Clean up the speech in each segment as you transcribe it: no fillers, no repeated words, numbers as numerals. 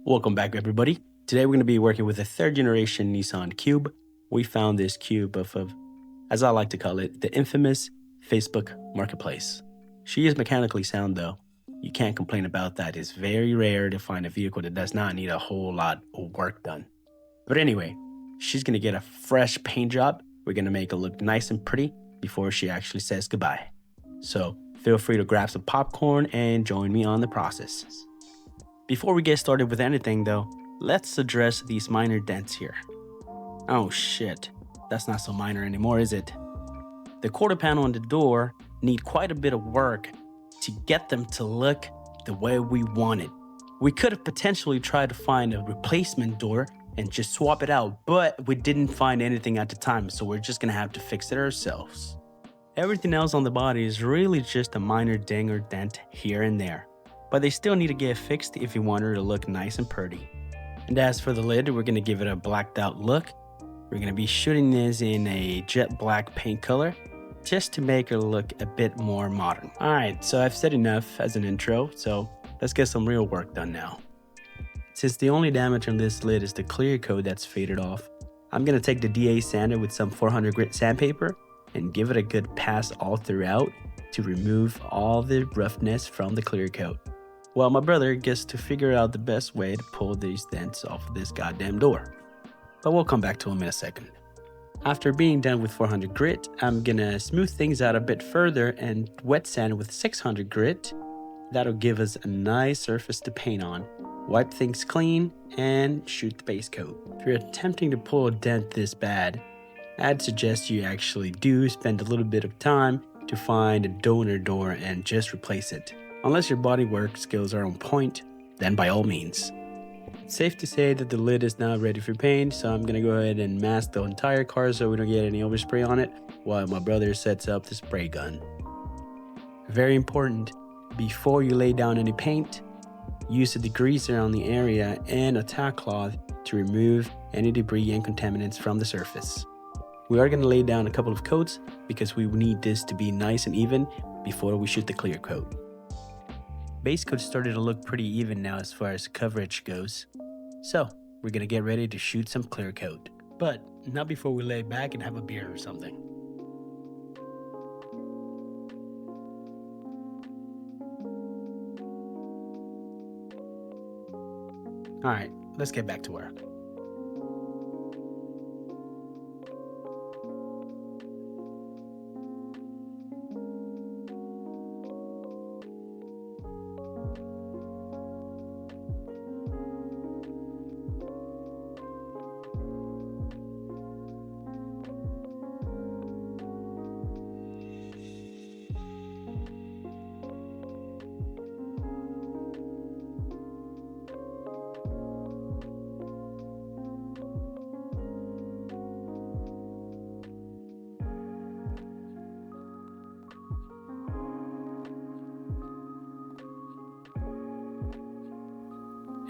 Welcome back, everybody. Today we're going to be working with a third generation Nissan Cube. We found this Cube of, as I like to call it, the infamous Facebook Marketplace. She is mechanically sound though. You can't complain about that. It's very rare to find a vehicle that does not need a whole lot of work done. But anyway, she's going to get a fresh paint job. We're going to make it look nice and pretty before she actually says goodbye. So feel free to grab some popcorn and join me on the process. Before we get started with anything though, let's address these minor dents here. Oh shit, that's not so minor anymore, is it? The quarter panel on the door need quite a bit of work to get them to look the way we want it. We could have potentially tried to find a replacement door and just swap it out, but we didn't find anything at the time, so we're just gonna have to fix it ourselves. Everything else on the body is really just a minor ding or dent here and there, but they still need to get fixed if you want her to look nice and pretty. And as for the lid, we're going to give it a blacked out look. We're going to be shooting this in a jet black paint color just to make her look a bit more modern. Alright, so I've said enough as an intro, so let's get some real work done now. Since the only damage on this lid is the clear coat that's faded off, I'm going to take the DA sander with some 400 grit sandpaper and give it a good pass all throughout to remove all the roughness from the clear coat. Well, my brother gets to figure out the best way to pull these dents off of this goddamn door. But we'll come back to him in a second. After being done with 400 grit, I'm gonna smooth things out a bit further and wet sand with 600 grit. That'll give us a nice surface to paint on. Wipe things clean and shoot the base coat. If you're attempting to pull a dent this bad, I'd suggest you actually do spend a little bit of time to find a donor door and just replace it. Unless your bodywork skills are on point, then by all means. It's safe to say that the lid is now ready for paint, so I'm gonna go ahead and mask the entire car so we don't get any overspray on it while my brother sets up the spray gun. Very important, before you lay down any paint, use a degreaser on the area and a tack cloth to remove any debris and contaminants from the surface. We are gonna lay down a couple of coats because we need this to be nice and even before we shoot the clear coat. Base coat started to look pretty even now as far as coverage goes. So we're gonna get ready to shoot some clear coat. But not before we lay back and have a beer or something. Alright, let's get back to work.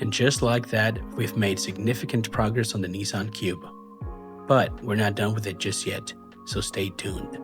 And just like that, we've made significant progress on the Nissan Cube. But we're not done with it just yet, so stay tuned.